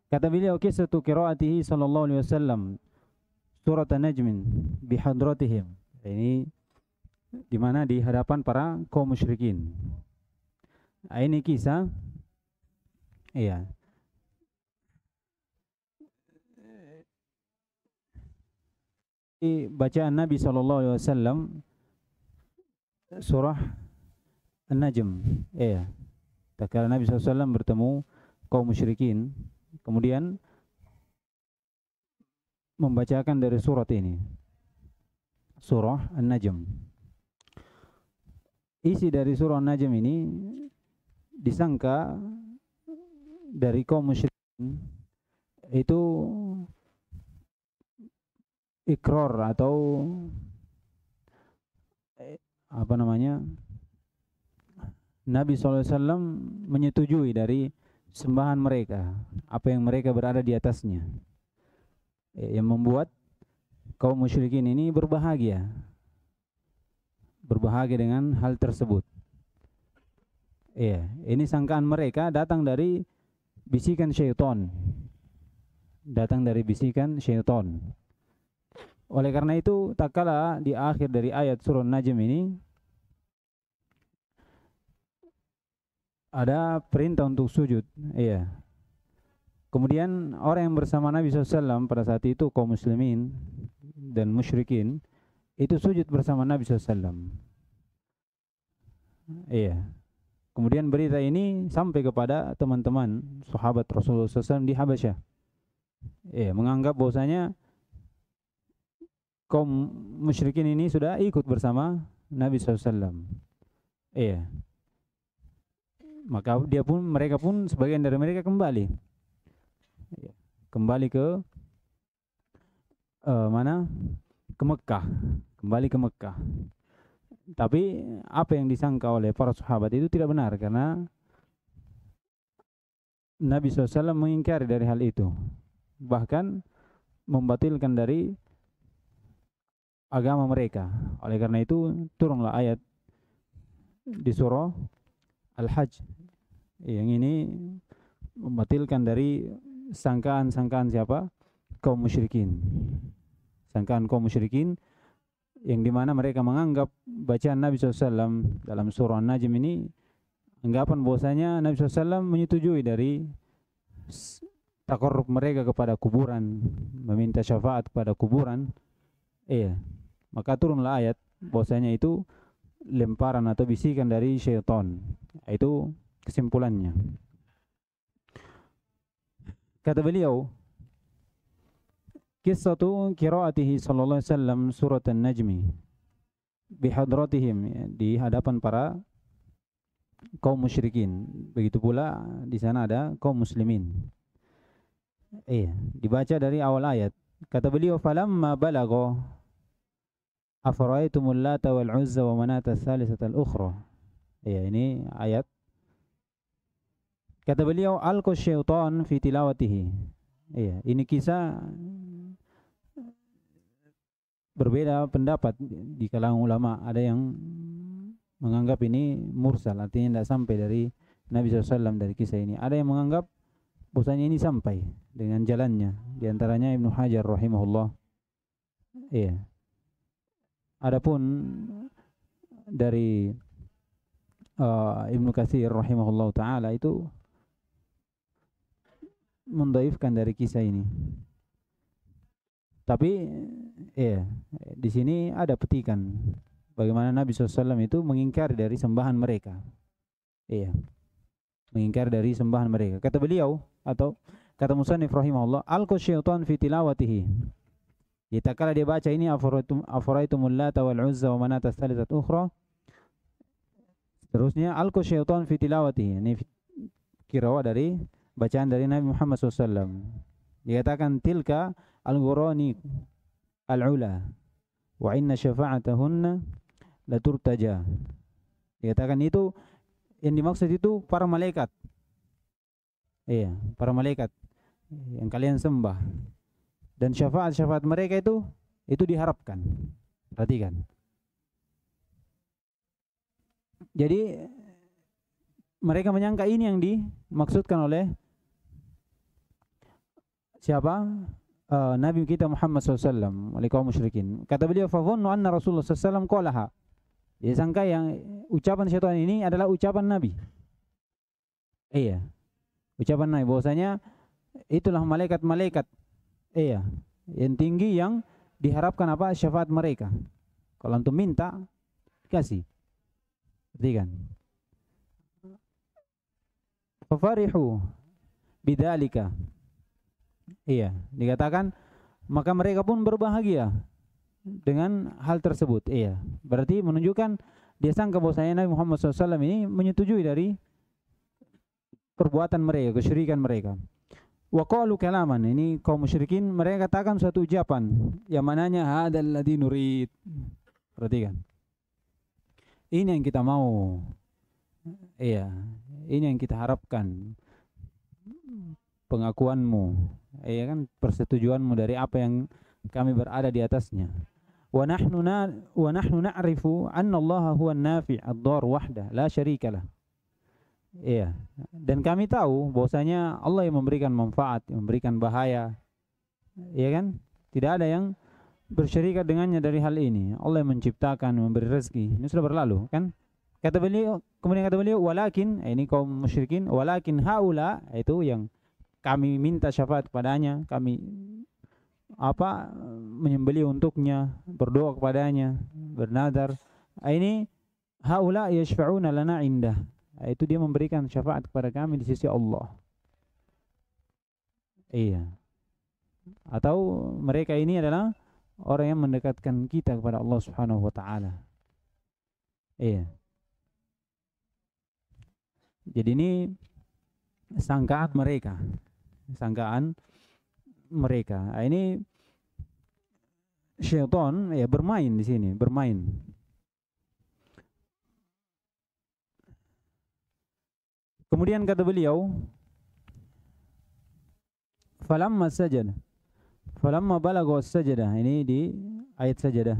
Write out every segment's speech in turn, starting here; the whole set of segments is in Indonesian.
Kata beliau, qissatu qiraatihi sallallahu alaihi wasallam surat An-Najm bihadratihim. Ini di mana di hadapan para kaum musyrikin. Ini kisah, iya, bacaan Nabi sallallahu alaihi wasallam surah An-Najm. Iya. Tatkala Nabi SAW bertemu kaum musyrikin, kemudian membacakan dari surat ini, surah An-Najm. Isi dari surah An-Najm ini disangka dari kaum musyrikin itu ikrar atau apa namanya, Nabi SAW menyetujui dari sembahan mereka, apa yang mereka berada di atasnya, yang membuat kaum musyrikin ini berbahagia dengan hal tersebut. Iya, ini sangkaan mereka datang dari bisikan syaitan. Oleh karena itu, tak kala di akhir dari ayat surah Najm ini ada perintah untuk sujud. Iya. Kemudian orang yang bersama Nabi SAW pada saat itu, kaum muslimin dan musyrikin, itu sujud bersama Nabi SAW. Iya. Kemudian berita ini sampai kepada teman-teman sahabat Rasulullah SAW di Habasyah. Iya, menganggap bahwasanya kaum musyrikin ini sudah ikut bersama Nabi SAW. Iya. Maka mereka pun sebagian dari mereka kembali ke mana? Ke Mekah. Tapi apa yang disangka oleh para sahabat itu tidak benar, karena Nabi SAW mengingkari dari hal itu, bahkan membatalkan dari agama mereka. Oleh karena itu turunlah ayat di surah Al-Hajj yang ini membatalkan dari sangkaan siapa? Kaum musyrikin. Sangkaan kaum musyrikin yang dimana mereka menganggap bacaan Nabi SAW dalam surah An-Najm ini, anggapan bahwasanya Nabi SAW menyetujui dari takarrub mereka kepada kuburan, meminta syafaat kepada kuburan. Iya. Maka turunlah ayat bahwasanya itu lemparan atau bisikan dari syaitan. Itu kesimpulannya. Kata beliau, qissatu qiraatihi sallallahu alaihi wasallam surat An-Najm bihadratihim, di hadapan para kaum musyrikin. Begitu pula di sana ada kaum muslimin. Iya, dibaca dari awal ayat. Kata beliau, falamma balagha afara'aytumul lata wal uzza wa manata tsalitsatal ukhra. Iya, ini ayat. Kata beliau, alqa syaitan fi tilawatihi. Iya, ini kisah berbeda pendapat di kalangan ulama. Ada yang menganggap ini mursal, artinya tidak sampai dari Nabi SAW dari kisah ini. Ada yang menganggap bahwasanya ini sampai dengan jalannya. Di antaranya Ibnu Hajar rahimahullah. Iya. Adapun dari Ibnu Katsir rahimahullah taala itu mendhaifkan dari kisah ini. Tapi ya, di sini ada petikan bagaimana Nabi SAW itu mengingkari dari sembahan mereka. Iya. Mengingkari dari sembahan mereka. Kata beliau, atau kata musannif rahimahullah, alqa syaitan fi tilawatihi. Jika kala dia baca ini, afaraitumul lata wal uzza wa manata tsalitsatul ukhra. Terusnya alqa syaitan fi tilawatihi. Ini kirawa dari bacaan dari Nabi Muhammad SAW. Dikatakan tilka al-ghurani al-ula wa inna syafa'atahunna la turtaja. Dikatakan itu, yang dimaksud itu para malaikat. Iya, para malaikat yang kalian sembah. Dan syafaat mereka itu diharapkan. Perhatikan. Jadi mereka menyangka ini yang dimaksudkan oleh siapa? Nabi kita Muhammad SAW oleh kaum musyrikin. Kata beliau, "Fadhannu anna Rasulullah SAW qalaha." Dia sangka yang ucapan syaitan ini adalah ucapan Nabi. Iya, ucapan Nabi bahwasanya itulah malaikat-malaikat. Iya, yang tinggi yang diharapkan apa? Syafaat mereka. Kalau antum minta, kasih. Perhatikan. Fafarihu bidzalika. Iya, dikatakan maka mereka pun berbahagia dengan hal tersebut. Iya, berarti menunjukkan dia sangka bahwasanya Nabi Muhammad SAW ini menyetujui dari perbuatan mereka, kesyirikan mereka. Wa qalu kalaman, ini kaum musyrikin mereka katakan suatu ucapan yang mananya hadzal ladzi nurid. Perhatikan. Ini yang kita mau. Iya, ini yang kita harapkan. Pengakuanmu, iya kan, persetujuanmu dari apa yang kami berada di atasnya. Wa nahnu na'rifu anna Allah huwa an-nafi' ad-dar wahdah la syarika lah. Iya, dan kami tahu bahwasanya Allah yang memberikan manfaat, yang memberikan bahaya. Iya kan? Tidak ada yang bersyarikat dengannya dari hal ini. Allah yang menciptakan, memberi rezeki. Ini sudah berlalu, kan? Kata beliau, kemudian kata beliau, walakin, ini kaum musyrikin, walakin haula, itu yang kami minta syafaat kepadanya, kami menyembelih untuknya, berdoa kepadanya, bernadar. Ini haula yashfa'una lana indah. Itu dia memberikan syafaat kepada kami di sisi Allah. Iya. Atau mereka ini adalah orang yang mendekatkan kita kepada Allah Subhanahu wa taala. Iya. Jadi ini sangkaan mereka. Sangkaan mereka. Ini syaitan ya bermain di sini, bermain. Kemudian kata beliau, falamma sajada, falamma balagha as-sajdah, ini di ayat sajadah.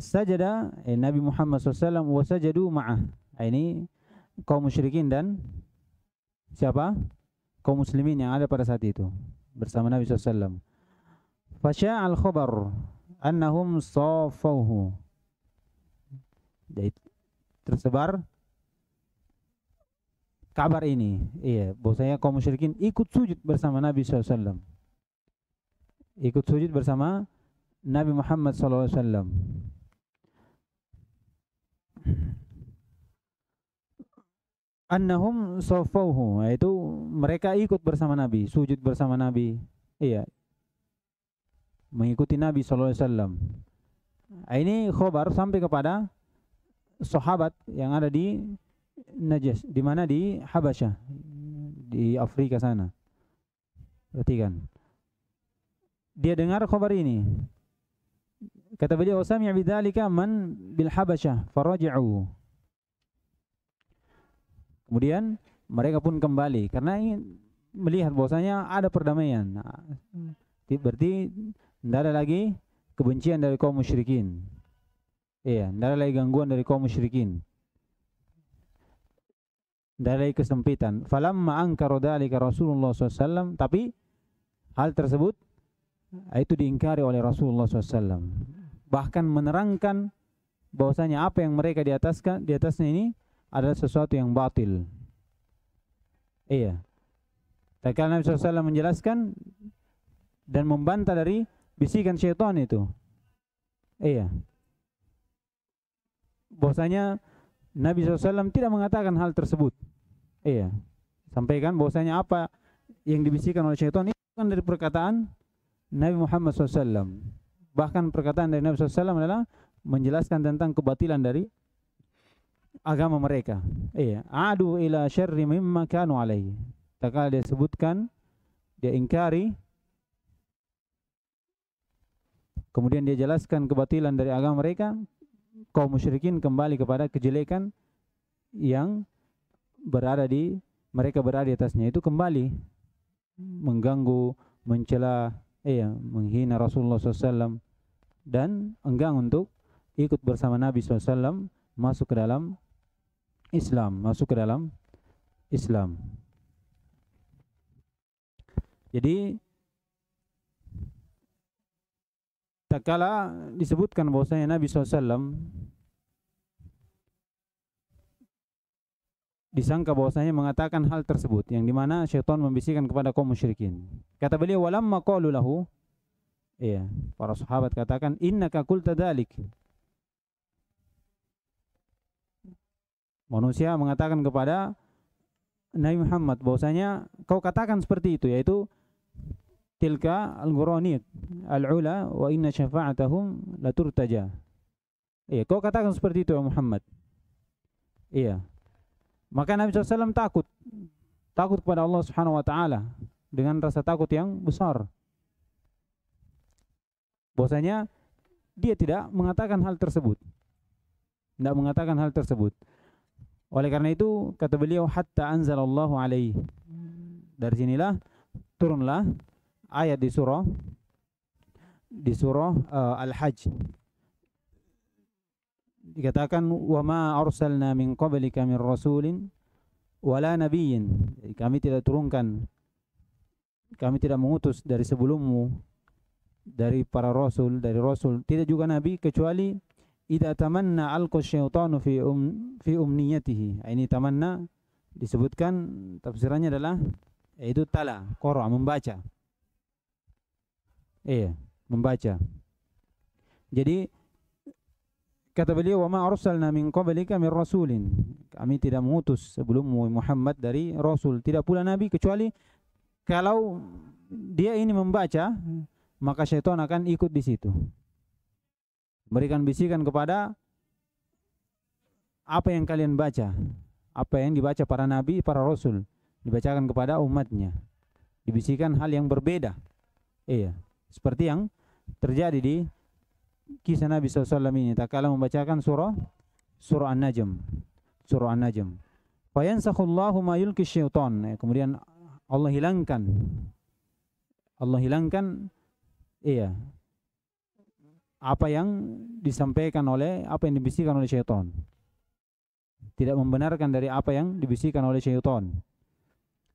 Sajada Nabi Muhammad SAW wa sajadu ma'ah. Ini kaum musyrikin dan siapa? Kaum muslimin yang ada pada saat itu bersama Nabi SAW. Fasya'al khabar annahum saffauhu. Jadi tersebar kabar ini, iya, bahwasanya kaum musyrikin ikut sujud bersama Nabi SAW. Ikut sujud bersama Nabi Muhammad SAW. Annahum saffauhu, yaitu mereka ikut bersama Nabi, sujud bersama Nabi, iya, mengikuti Nabi SAW. Ini khabar sampai kepada sahabat yang ada di Najas, di mana di Habasyah, di Afrika sana. Perhatikan. Dia dengar khabar ini. Kata beliau, sami'a bidzalika man bil Habasyah faraji'u. Kemudian mereka pun kembali karena ingin melihat bahwasanya ada perdamaian. Berarti tidak ada lagi kebencian dari kaum musyrikin. Iya, tidak ada lagi gangguan dari kaum musyrikin. Dari kesempitan. Falamma ankara dzalika Rasulullah SAW, tapi hal tersebut itu diingkari oleh Rasulullah SAW. Bahkan menerangkan bahwasanya apa yang mereka di atasnya ini adalah sesuatu yang batil. Iya. Tatkala Nabi SAW menjelaskan dan membantah dari bisikan syaitan itu. Iya. Bahwasanya Nabi SAW tidak mengatakan hal tersebut. Iya. Sampaikan bahwasanya apa yang dibisikkan oleh syaitan itu bukan dari perkataan Nabi Muhammad SAW. Bahkan perkataan dari Nabi SAW adalah menjelaskan tentang kebatilan dari agama mereka. Iya. Adu ila syarri mimma kanu alaihi. Tatkala dia sebutkan, dia ingkari, kemudian dia jelaskan kebatilan dari agama mereka, kaum musyrikin kembali kepada kejelekan yang mereka berada di atasnya, itu kembali mengganggu, mencela, menghina Rasulullah SAW dan enggan untuk ikut bersama Nabi SAW masuk ke dalam Islam. Jadi tak kala disebutkan bahwasanya Nabi SAW disangka bahwasanya mengatakan hal tersebut, yang dimana syaitan membisikkan kepada kaum musyrikin. Kata beliau, walamma qalu lahu, iya, para sahabat katakan, innaka qulta dzalik. Manusia mengatakan kepada Nabi Muhammad bahwasanya kau katakan seperti itu, yaitu tilka al-ghuraniq al-ula wa inna syafa'atahum la turtaja. Iya, kau katakan seperti itu ya Muhammad. Iya. Maka Nabi SAW takut kepada Allah Subhanahu wa taala dengan rasa takut yang besar. Bahwasanya dia tidak mengatakan hal tersebut. Tidak mengatakan hal tersebut. Oleh karena itu kata beliau, hatta anzalallahu alaihi. Dari sinilah turunlah ayat di surah Al-Hajj. Dikatakan, wa ma arsalna min qablika min rasulin wala nabiyyin. Kami tidak mengutus dari sebelummu dari para rasul, tidak juga nabi, kecuali idza tamanna alqa syaitanu fi umniyatihi. Ini tamanna disebutkan tafsirannya adalah yaitu tala, qara, membaca. Iya, membaca. Jadi kata beliau, wa ma arsalna min qablika min rasulin. Kami tidak mengutus sebelummu Muhammad dari rasul, tidak pula nabi, kecuali kalau dia ini membaca, maka syaitan akan ikut di situ. Berikan bisikan kepada apa yang kalian baca, apa yang dibaca para nabi, para rasul, dibacakan kepada umatnya. Dibisikkan hal yang berbeda. Iya, seperti yang terjadi di kisah Nabi SAW ini. Tak kala membacakan surah An-Najm. Surah An-Najm. Fayansakhullahu ma yulki syaitan. Kemudian Allah hilangkan. Iya, apa yang disampaikan oleh, apa yang dibisikkan oleh syaitan. Tidak membenarkan dari apa yang dibisikkan oleh syaitan.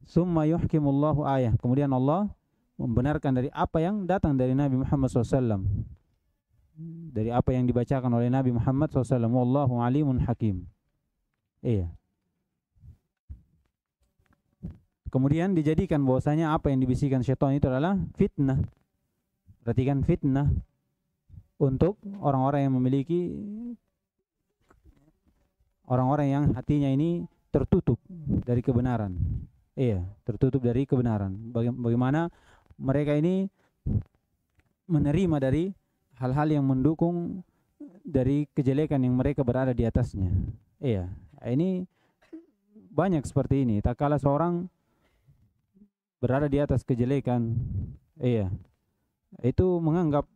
Summa yuhkimullahu ayah. Kemudian Allah membenarkan dari apa yang datang dari Nabi Muhammad SAW. Dari apa yang dibacakan oleh Nabi Muhammad SAW. Wallahu alimun hakim. Iya. Kemudian dijadikan bahwasanya apa yang dibisikkan syaitan itu adalah fitnah. Perhatikan, fitnah untuk orang-orang yang memiliki, orang-orang yang hatinya ini tertutup dari kebenaran. Iya, tertutup dari kebenaran. Bagaimana mereka ini menerima dari hal-hal yang mendukung dari kejelekan yang mereka berada di atasnya. Iya, ini banyak seperti ini. Tak kala seorang berada di atas kejelekan, iya, itu menganggap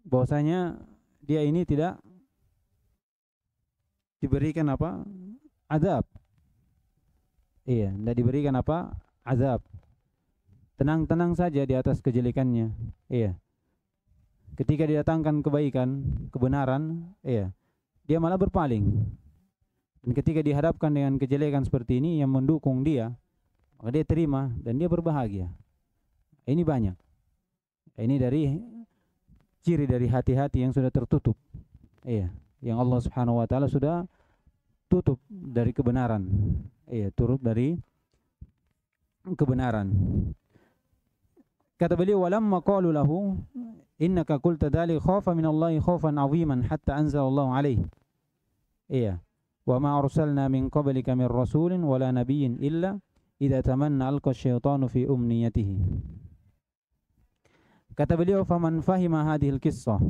bahwasanya dia ini tidak diberikan apa? Azab. Iya, tidak diberikan apa? Azab. Tenang-tenang saja di atas kejelekannya. Iya. Ketika didatangkan kebaikan, kebenaran, iya, dia malah berpaling. Dan ketika dihadapkan dengan kejelekan seperti ini yang mendukung dia, maka dia terima dan dia berbahagia. Ini banyak. Ini dari ciri dari hati-hati yang sudah tertutup. Iya, yang Allah Subhanahu wa taala sudah tutup dari kebenaran. Iya, turut dari kebenaran. Kata beliau, walamma qalu lahu innaka qulta dzalik khafa min Allah khaufan 'aziman hatta anzalallahu alaihi. Iya. Wa ma arsalna min qablika min rasulin wala nabiyyin illa idza tamanna alqa syaitanu fi umniyatihi. Kata beliau, faman fahima hadhil qissah.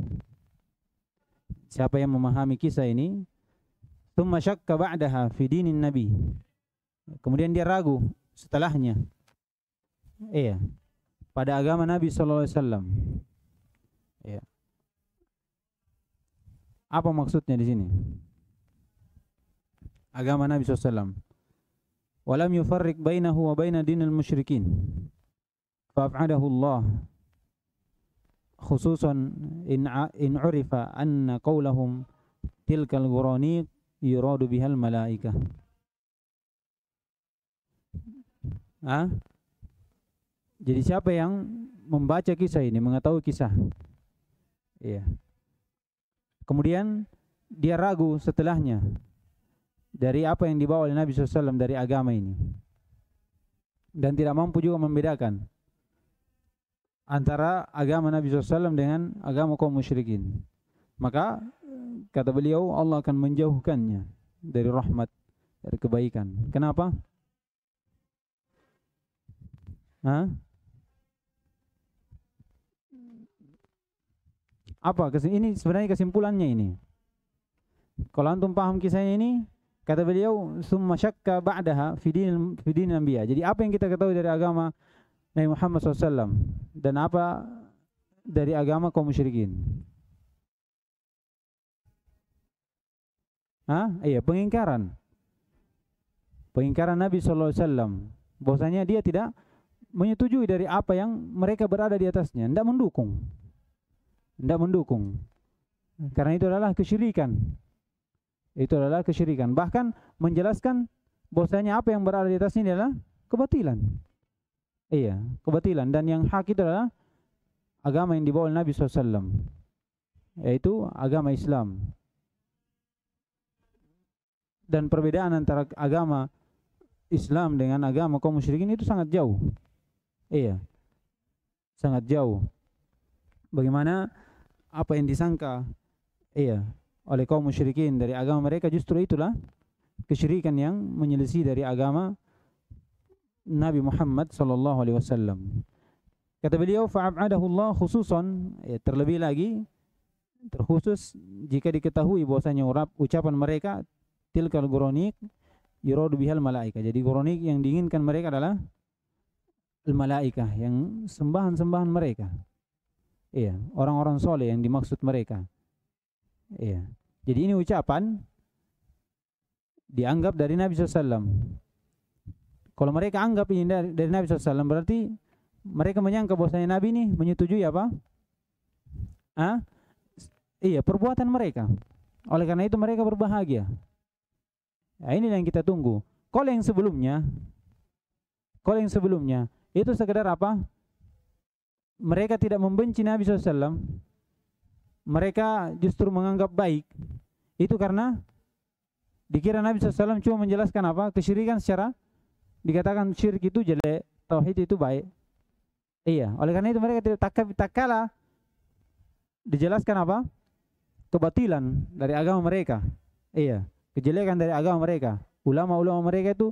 Siapa yang memahami kisah ini, thumma syakka ba'daha fi dinin nabi. Kemudian dia ragu setelahnya. Iya. Pada agama Nabi sallallahu alaihi wasallam. Iya. Apa maksudnya di sini? Agama Nabi sallallahu alaihi wasallam. Walam yufarriq bainahu wa baina dinil musyrikin. Fa'ab'adahu Allah. Khususan in urifa anna qawlahum tilkal ghuraniq yuradu bihal malaikah. Jadi siapa yang membaca kisah ini, mengetahui kisah, iya, kemudian dia ragu setelahnya dari apa yang dibawa oleh Nabi SAW dari agama ini, dan tidak mampu juga membedakan antara agama Nabi SAW dengan agama kaum musyrikin, maka kata beliau Allah akan menjauhkannya dari rahmat, dari kebaikan. Kenapa? Hah? Apa? Ini sebenarnya kesimpulannya ini. Kalau antum paham kisahnya ini, kata beliau, summa syakka ba'daha fi dinil anbiya. Jadi apa yang kita ketahui dari agama Nabi Muhammad SAW dan apa dari agama kaum musyrikin? Iya, pengingkaran. Pengingkaran Nabi SAW. Bahwasanya dia tidak menyetujui dari apa yang mereka berada di atasnya, tidak mendukung. Tidak mendukung. Karena itu adalah kesyirikan. Itu adalah kesyirikan. Bahkan menjelaskan bahwasanya apa yang berada di atasnya adalah kebatilan. Iya, kebatilan. Dan yang hak itu adalah agama yang dibawa oleh Nabi SAW, yaitu agama Islam. Dan perbedaan antara agama Islam dengan agama kaum musyrikin itu sangat jauh. Iya, sangat jauh. Bagaimana apa yang disangka oleh kaum musyrikin dari agama mereka, justru itulah kesyirikan yang menyelisih dari agama Nabi Muhammad sallallahu alaihi wasallam. Kata beliau, fa'ab'adahu Allah khususan, terlebih lagi, terkhusus jika diketahui bahwasanya ucapan mereka tilkal ghuranik yuradu bihal malaika. Jadi ghuranik yang diinginkan mereka adalah al-malaikah, yang sembahan-sembahan mereka. Iya, orang-orang soleh yang dimaksud mereka. Iya. Jadi ini ucapan dianggap dari Nabi SAW. Kalau mereka anggap ini dari Nabi SAW, berarti mereka menyangka bahwasanya Nabi ini menyetujui apa? Iya, perbuatan mereka. Oleh karena itu mereka berbahagia. Nah, ini yang kita tunggu. Kalau yang sebelumnya itu sekedar apa? Mereka tidak membenci Nabi SAW, mereka justru menganggap baik. Itu karena dikira Nabi SAW cuma menjelaskan apa? Kesyirikan secara dikatakan syirik itu jelek, tauhid itu baik. Iya, oleh karena itu mereka tidak tak kala dijelaskan apa? Kebatilan dari agama mereka. Iya, kejelekan dari agama mereka. Ulama-ulama mereka itu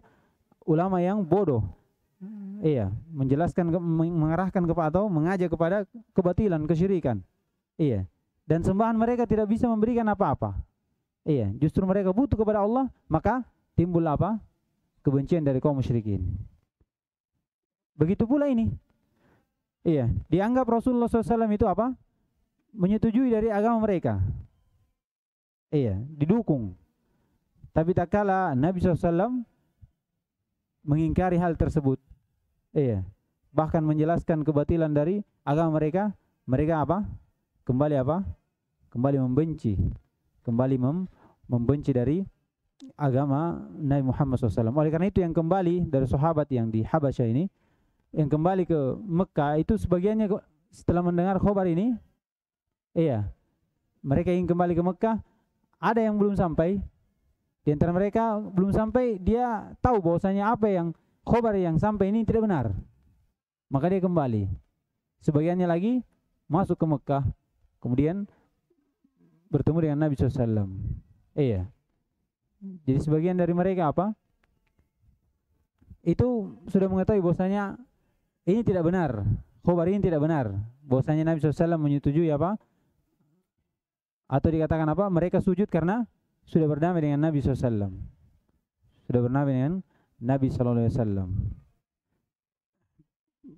ulama yang bodoh. Iya, menjelaskan, mengarahkan kepada atau mengajak kepada kebatilan, kesyirikan. Iya. Dan sembahan mereka tidak bisa memberikan apa-apa. Iya, justru mereka butuh kepada Allah, maka timbul apa? Kebencian dari kaum musyrikin. Begitu pula ini. Iya, dianggap Rasulullah SAW itu apa? Menyetujui dari agama mereka. Iya, didukung. Tapi tak kala Nabi SAW mengingkari hal tersebut. Iya, bahkan menjelaskan kebatilan dari agama mereka, mereka apa? Kembali apa? Kembali membenci, kembali membenci dari agama Nabi Muhammad SAW. Oleh karena itu yang kembali dari sahabat yang di Habasyah ini, yang kembali ke Mekah itu sebagiannya setelah mendengar khabar ini, iya, mereka ingin kembali ke Mekah. Ada yang belum sampai, di antara mereka belum sampai, dia tahu bahwasanya apa yang khabar yang sampai ini tidak benar, maka dia kembali. Sebagiannya lagi masuk ke Mekah, kemudian bertemu dengan Nabi SAW. Iya. Jadi sebagian dari mereka apa? Itu sudah mengetahui bahwasanya ini tidak benar, khabar ini tidak benar, bahwasanya Nabi SAW menyetujui apa? Atau dikatakan apa? Mereka sujud karena sudah berdamai dengan Nabi SAW. Sudah berdamai dengan Nabi SAW.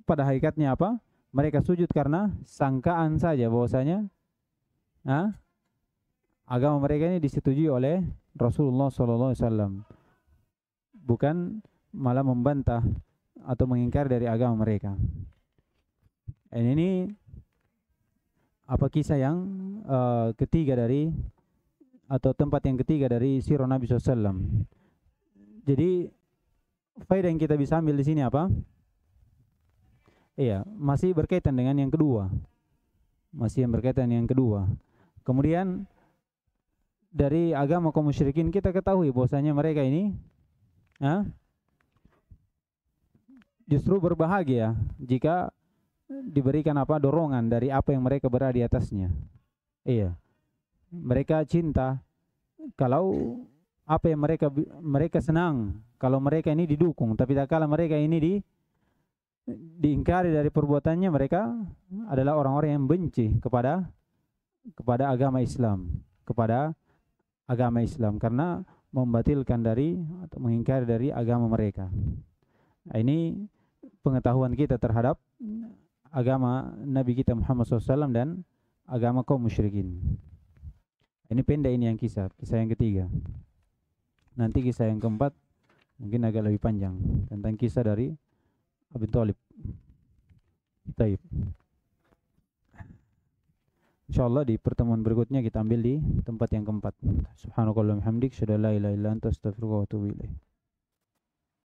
Pada hakikatnya apa? Mereka sujud karena sangkaan saja bahwasanya agama mereka ini disetujui oleh Rasulullah SAW, bukan malah membantah atau mengingkar dari agama mereka. Dan ini apa kisah yang ketiga dari atau tempat yang ketiga dari sirah Nabi SAW. Jadi faedah yang kita bisa ambil di sini apa? Iya, masih berkaitan dengan yang kedua. Masih yang berkaitan yang kedua. Kemudian dari agama kaum musyrikin kita ketahui bahwasanya mereka ini justru berbahagia jika diberikan dorongan dari apa yang mereka berada di atasnya. Iya. Mereka cinta kalau apa yang mereka senang kalau mereka ini didukung, tapi tak kala mereka ini diingkari dari perbuatannya, mereka adalah orang-orang yang benci kepada agama Islam, kepada agama Islam karena membatilkan dari atau mengingkari dari agama mereka. Nah, ini pengetahuan kita terhadap agama Nabi kita Muhammad SAW dan agama kaum musyrikin. Ini pendek ini yang kisah yang ketiga. Nanti kisah yang keempat mungkin agak lebih panjang tentang kisah dari Abi Thalib. Baik. Insyaallah di pertemuan berikutnya kita ambil di tempat yang keempat. Subhanakallahumma hamdik, asyhadu an la ilaha illa anta, astaghfiruka wa atubu ilaik.